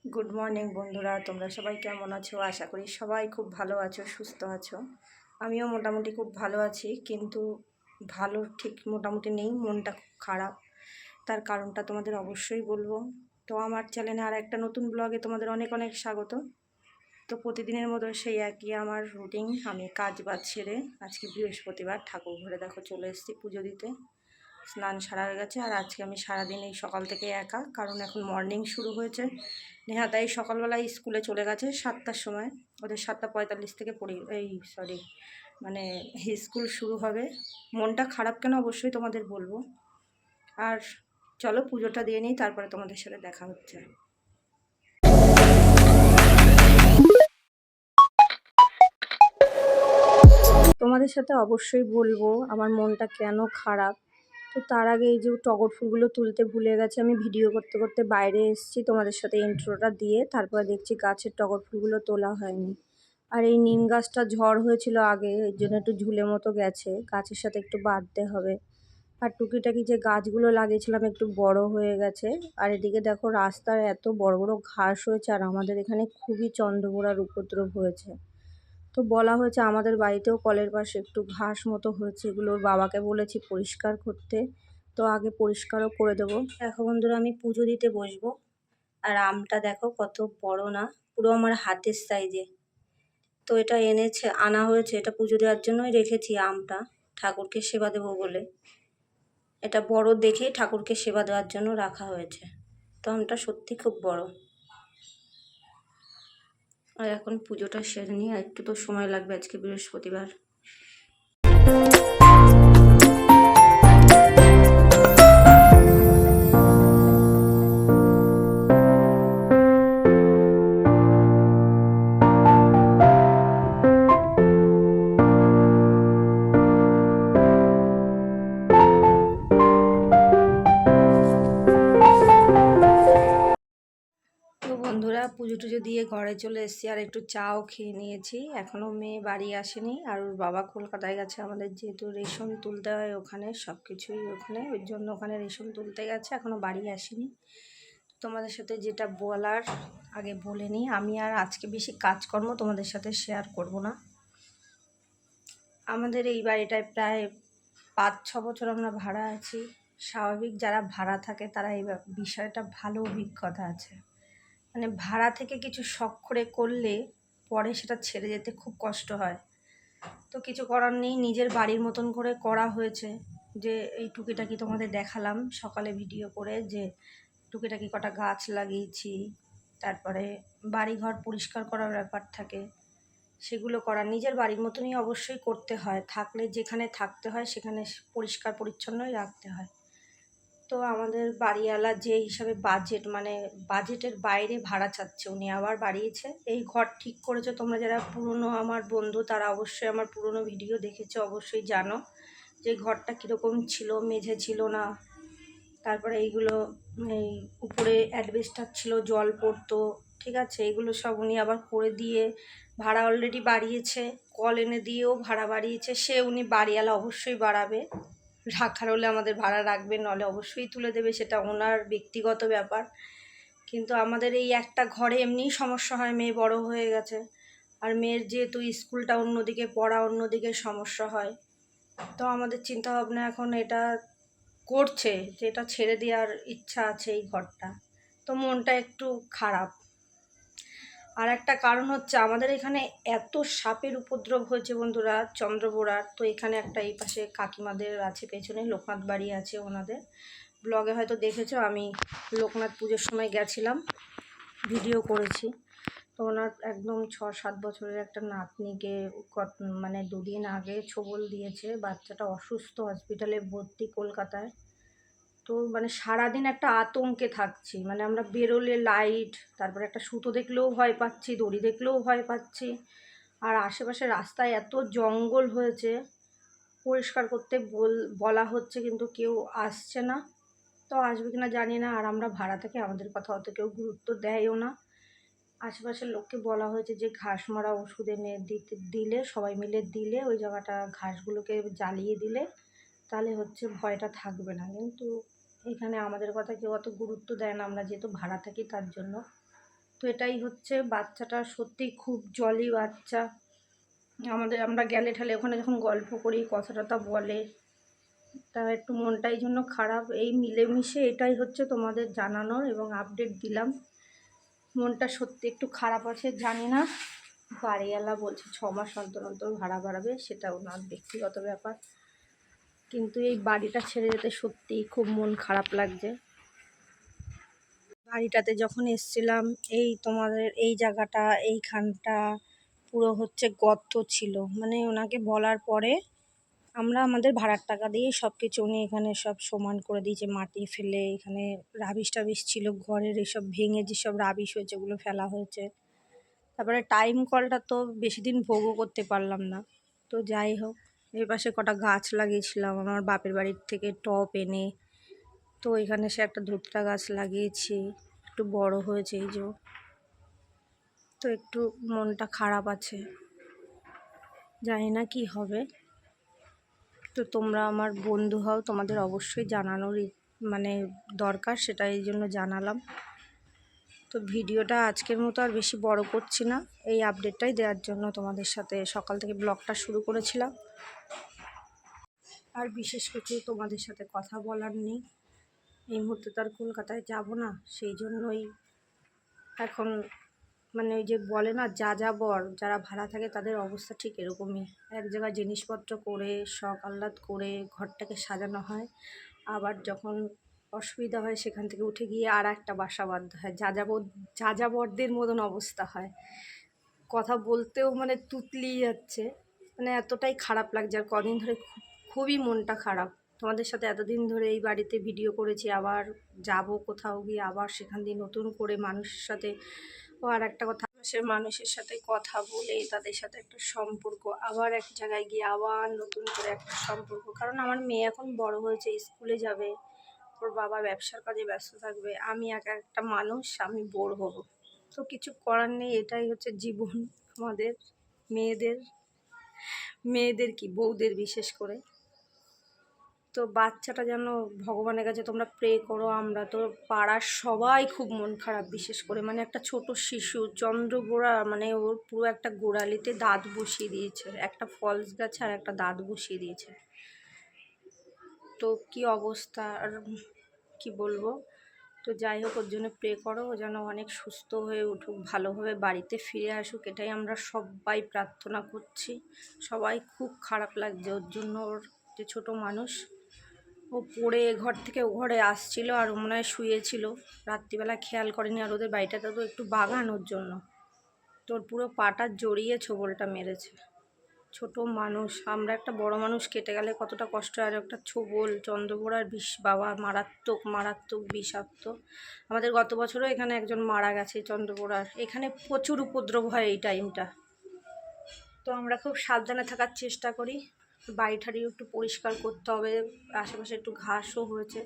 Good morning বন্ধুরা, তোমরা সবাই কেমন আছো? আশা করি সবাই খুব ভালো আছো, সুস্থ আছো। আমিও মোটামুটি খুব ভালো আছি, কিন্তু ভালো ঠিক মোটামুটি নেই, মনটা খুব খারাপ। তার কারণটা তোমাদের অবশ্যই বলবো। তো আমার চ্যানেলে আর একটা নতুন ব্লগে তোমাদের অনেক অনেক স্বাগত। তো প্রতিদিনের মতো সেই একই আমার রুটিন। আমি কাজ বাজ সেরে আজকে বৃহস্পতিবার ঠাকুর ঘরে দেখো চলে এসেছি পুজো দিতে। স্নান সারা হয়ে গেছে, আর আজকে আমি সারাদিন এই সকাল থেকে একা, কারণ এখন মর্নিং শুরু হয়েছে। নেহাতাই সকালবেলায় স্কুলে চলে গেছে 7টার সময়, ওদের 7:45 থেকে মানে স্কুল শুরু হবে। মনটা খারাপ কেন অবশ্যই তোমাদের বলবো। আর চলো পুজোটা দিয়ে নিই, তারপরে তোমাদের সাথে দেখা হচ্ছে। তোমাদের সাথে অবশ্যই বলবো আমার মনটা কেন খারাপ। তো তার আগে এই যে টগর ফুলগুলো তুলতে ভুলে গেছে, আমি ভিডিও করতে করতে বাইরে এসেছি তোমাদের সাথে ইন্ট্রোটা দিয়ে, তারপরে দেখছি গাছের টগর ফুলগুলো তোলা হয়নি। আর এই নিম গাছটা ঝড় হয়েছিল আগে, এর জন্য একটু ঝুলে মতো গেছে, গাছের সাথে একটু বাঁধতে হবে। আর টুকিটাকি যে গাছগুলো লাগিয়েছিলাম একটু বড় হয়ে গেছে। আর এদিকে দেখো রাস্তার এত বড় বড় ঘাস হয়েছে, আর আমাদের এখানে খুবই চন্দ্রবোড়ার উপদ্রব হয়েছে। তো বলা হয়েছে আমাদের বাড়িতেও কলের পাশে একটু ঘাস মতো হয়েছে, এগুলো ওর বাবাকে বলেছি পরিষ্কার করতে। তো আগে পরিষ্কারও করে দেবো। দেখো বন্ধুরা, আমি পুজো দিতে বসবো। আর আমটা দেখো কত বড় না, পুরো আমার হাতের সাইজে। তো এটা আনা হয়েছে, এটা পুজো দেওয়ার জন্যই রেখেছি আমটা, ঠাকুরকে সেবা দেবো বলে। এটা বড় দেখেই ঠাকুরকে সেবা দেওয়ার জন্য রাখা হয়েছে। তো আমটা সত্যি খুব বড়। আর এখন পুজোটা সেরে নিই, আর একটু তো সময় লাগবে, আজকে বৃহস্পতিবার। তো বন্ধুরা, পুজো টুজো দিয়ে ঘরে চলে এসেছি, আর একটু চাও খেয়ে নিয়েছি। এখনও মেয়ে বাড়ি আসেনি, আর ওর বাবা কলকাতায় গেছে। আমাদের যেহেতু রেশন তুলতে হয় ওখানে, সব কিছুই ওখানে, ওই জন্য ওখানে রেশন তুলতে গেছে, এখনও বাড়ি আসেনি। তোমাদের সাথে যেটা বলার আগে বলে নিই, আমি আর আজকে বেশি কাজকর্ম তোমাদের সাথে শেয়ার করব না। আমাদের এই বাড়িটায় প্রায় 5-6 বছর আমরা ভাড়া আছি। স্বাভাবিক যারা ভাড়া থাকে তারা এই বিষয়টা ভালো অভিজ্ঞতা আছে। মানে ভাড়া থেকে কিছু শখ করে করলে পরে সেটা ছেড়ে যেতে খুব কষ্ট হয়। তো কিছু করার নেই, নিজের বাড়ির মতন করে করা হয়েছে। যে এই টুকিটাকি তোমাদের দেখালাম সকালে ভিডিও করে, যে টুকিটাকি কটা গাছ লাগিয়েছি, তারপরে বাড়িঘর পরিষ্কার করার ব্যাপার থাকে, সেগুলো করা নিজের বাড়ির মতনই অবশ্যই করতে হয়। থাকলে যেখানে থাকতে হয় সেখানে পরিষ্কার পরিচ্ছন্নই রাখতে হয়। তো আমাদের বাড়িওয়ালা যে হিসাবে বাজেটের বাইরে ভাড়া চাচ্ছে, উনি আবার বাড়িয়েছে। এই ঘর ঠিক করেছে, তোমরা যারা পুরনো আমার বন্ধু তারা অবশ্যই আমার পুরনো ভিডিও দেখেছো, অবশ্যই জানো যে ঘরটা কীরকম ছিল। মেঝে ছিল না, তারপরে এইগুলো এই উপরে অ্যাডবেস্টার ছিল, জল পড়তো, ঠিক আছে, এগুলো সব উনি আবার করে দিয়ে ভাড়া অলরেডি বাড়িয়েছে। কল এনে দিয়েও ভাড়া বাড়িয়েছে। উনি বাড়িওয়ালা অবশ্যই বাড়াবে, রাখার হলে আমাদের ভাড়া রাখবে, নাহলে অবশ্যই তুলে দেবে, সেটা ওনার ব্যক্তিগত ব্যাপার। কিন্তু আমাদের এই একটা ঘরে এমনিই সমস্যা হয়, মেয়ে বড় হয়ে গেছে, আর মেয়ের যেহেতু স্কুলটা অন্যদিকে, পড়া অন্যদিকে, সমস্যা হয়। তো আমাদের চিন্তা ভাবনা এখন এটা করছে যে এটা ছেড়ে দেওয়ার ইচ্ছা আছে এই ঘরটা। তো মনটা একটু খারাপ। আর একটা কারণ হচ্ছে আমাদের এখানে এত সাপের উপদ্রব হয়েছে বন্ধুরা, চন্দ্রবোড়ার। তো এখানে একটা এই পাশে কাকিমাদের আছে, পেছনে লোকনাথ বাড়ি আছে ওনাদের, ব্লগে হয়তো দেখেছো, আমি লোকনাথ পুজোর সময় গেছিলাম, ভিডিও করেছি। তো ওনার একদম 6-7 বছরের একটা নাতনিকে মানে 2 দিন আগে ছোবল দিয়েছে। বাচ্চাটা অসুস্থ, হসপিটালে ভর্তি কলকাতায়। তো মানে সারাদিন একটা আতঙ্কে থাকছি, মানে আমরা বেরোলে লাইট, তারপরে একটা সুতো দেখলেও ভয় পাচ্ছি, দড়ি দেখলেও ভয় পাচ্ছি। আর আশেপাশে রাস্তায় এত জঙ্গল হয়েছে, পরিষ্কার করতে বলা হচ্ছে, কিন্তু কেউ আসছে না। তো আসবে কিনা জানি না। আর আমরা ভাড়া থেকে, আমাদের কথা অত কেউ গুরুত্ব দেয়ও না। আশেপাশের লোককে বলা হয়েছে যে ঘাস মারা ওষুধ এনে দিলে, সবাই মিলে দিলে, ওই জায়গাটা ঘাসগুলোকে জ্বালিয়ে দিলে তাহলে হচ্ছে ভয়টা থাকবে না। কিন্তু এখানে আমাদের কথা কেউ অত গুরুত্ব দেয় না, আমরা যেহেতু ভাড়া থাকি তার জন্য। তো এটাই হচ্ছে, বাচ্চাটা সত্যিই খুব জলি বাচ্চা। আমরা গেলে ঠালে ওখানে যখন গল্প করি, কথা টথা বলে, তা একটু মনটাই জন্য খারাপ। এই মিলেমিশে এটাই হচ্ছে তোমাদের জানানোর এবং আপডেট দিলাম। মনটা সত্যি একটু খারাপ আছে। জানি না, বাড়িওয়ালা বলছে 6 মাস অন্তর অন্তর ভাড়া বাড়াবে, সেটা ওনার ব্যক্তিগত ব্যাপার, কিন্তু এই বাড়িটা ছেড়ে যেতে সত্যিই খুব মন খারাপ লাগছে। বাড়িটাতে যখন এসছিলাম, এই তোমাদের এই জায়গাটা, এইখানটা পুরো হচ্ছে গর্ত ছিল। মানে ওনাকে বলার পরে আমরা আমাদের ভাড়ার টাকা দিয়ে সব কিছু, উনি এখানে সব সমান করে দিয়েছে, মাটি ফেলে। এখানে রাবিশ টাবিশ ছিল ঘরের, এসব ভেঙে যেসব রাবিশ হয়েছে ওগুলো ফেলা হয়েছে। তারপরে টাইম কলটা তো বেশি দিন ভোগও করতে পারলাম না। তো যাই হোক, এই পাশে কটা গাছ লাগিয়েছিলাম আমার বাপের বাড়ির থেকে টব এনে। তো এখানে সে একটা ধুতরা গাছ লাগিয়েছি, একটু বড় হয়েছে এই যে। তো একটু মনটা খারাপ আছে, জানি না কি হবে। তো তোমরা আমার বন্ধু হও, তোমাদের অবশ্যই জানানোর মানে দরকার, সেটা এই জন্য জানালাম। তো ভিডিওটা আজকের মতো আর বেশি বড় করছি না, এই আপডেটটাই দেওয়ার জন্য তোমাদের সাথে সকাল থেকে ব্লগটা শুরু করেছিলাম। আর বিশেষ কিছু তোমাদের সাথে কথা বলার নেই। এই মুহূর্তে তো আর কলকাতায় যাব না, সেই জন্যই এখন মানে ওই যে বলে না, যাযাবর যারা ভাড়া থাকে তাদের অবস্থা ঠিক এরকমই। এক জায়গায় জিনিসপত্র করে শখ আহ্লাদ করে ঘরটাকে সাজানো হয়, আবার যখন অসুবিধা হয় সেখান থেকে উঠে গিয়ে আর একটা বাসা বাঁধতে হয়। যাযাবরদের মতন অবস্থা হয়, কথা বলতেও মানে তুতলিয়ে যাচ্ছে। মানে এতটাই খারাপ লাগছে, আর কদিন ধরে খুবই মনটা খারাপ। তোমাদের সাথে এতদিন ধরে এই বাড়িতে ভিডিও করেছি, আবার যাব কোথাও গিয়ে আবার সেখান দিয়ে নতুন করে মানুষের সাথে, ও আর একটা কথা, সে মানুষের সাথে কথা বলে তাদের সাথে একটা সম্পর্ক, আবার এক জায়গায় গিয়ে আবার নতুন করে একটা সম্পর্ক। কারণ আমার মেয়ে এখন বড় হয়েছে, স্কুলে যাবে, ওর বাবা ব্যবসার কাজে ব্যস্ত থাকবে, আমি একা একটা মানুষ, আমি বোর হব। তো কিছু করার নেই, এটাই হচ্ছে জীবন আমাদের মেয়েদের কি বউদের বিশেষ করে। তো বাচ্চাটা যেন ভগবানের কাছে তোমরা প্রে করো। আমরা তো পাড়ার সবাই খুব মন খারাপ, বিশেষ করে মানে একটা ছোট শিশু চন্দ্রগোড়া, মানে ওর পুরো একটা গোড়ালিতে দাঁত বসিয়ে দিয়েছে, একটা ফলস গাছে আর একটা দাঁত বসিয়ে দিয়েছে। তো কি অবস্থা আর কি বলবো। তো যাই হোক, ওর জন্য প্রে করো, ও যেন অনেক সুস্থ হয়ে উঠুক, ভালোভাবে বাড়িতে ফিরে আসুক, এটাই আমরা সবাই প্রার্থনা করছি। সবাই খুব খারাপ লাগছে ওর জন্য। ওর যে ছোটো মানুষ, ও পড়ে ঘর থেকে ও ঘরে আসছিল, আর ও মনে হয় শুয়েছিল, রাত্রিবেলা খেয়াল করেনি। আর ওদের বাড়িটাতে তো একটু বাগান, ওর জন্য তোর পুরো পাটা জড়িয়ে ছোবলটা মেরেছে। ছোট মানুষ, আমরা একটা বড় মানুষ কেটে গেলে কতটা কষ্ট, আর একটা ছোবল চন্দ্রবোড়ার বিষ, বাবা মারাত্মক মারাত্মক বিষাক্ত। আমাদের গত বছরও এখানে একজন মারা গেছে চন্দ্রবোড়ার, এখানে প্রচুর উপদ্রব হয় এই টাইমটা। তো আমরা খুব সাবধানে থাকার চেষ্টা করি। বাড়িটারিও একটু পরিষ্কার করতে হবে, আশেপাশে একটু ঘাসও হয়েছে।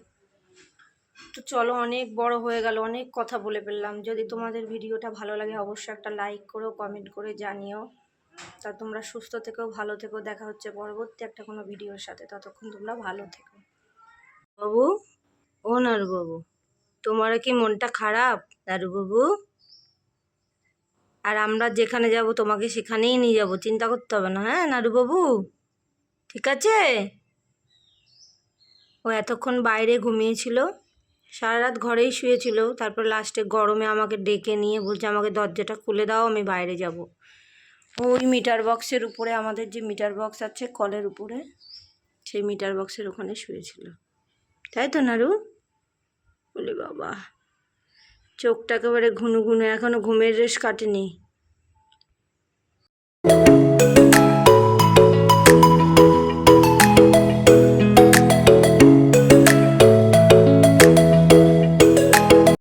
তো চলো, অনেক বড় হয়ে গেল, অনেক কথা বলে ফেললাম। যদি তোমাদের ভিডিওটা ভালো লাগে অবশ্যই একটা লাইক করো, কমেন্ট করে জানিও। তা তোমরা সুস্থ থেকো, ভালো থেকো, দেখা হচ্ছে পরবর্তী একটা কোনো ভিডিওর সাথে। ততক্ষণ তোমরা ভালো থেকো। বাবু, ও নারু বাবু, তোমার কি মনটা খারাপ নারু বাবু? আর আমরা যেখানে যাব তোমাকে সেখানেই নিয়ে যাব, চিন্তা করতে হবে না, হ্যাঁ নারু বাবু? ঠিক আছে। ও এতক্ষণ বাইরে ঘুমিয়েছিল, সারা রাত ঘরেই শুয়েছিল, তারপর লাস্টে গরমে আমাকে ডেকে নিয়ে বলছে আমাকে দরজাটা খুলে দাও, আমি বাইরে যাব। ওই মিটার বক্সের উপরে, আমাদের যে মিটার বক্স আছে কলের উপরে, সেই মিটার বক্সের ওখানে শুয়েছিল, তাই তো নারু? বলে বাবা, চোখটা একেবারে ঘুনু ঘুনু, এখনও ঘুমের রেশ কাটেনি।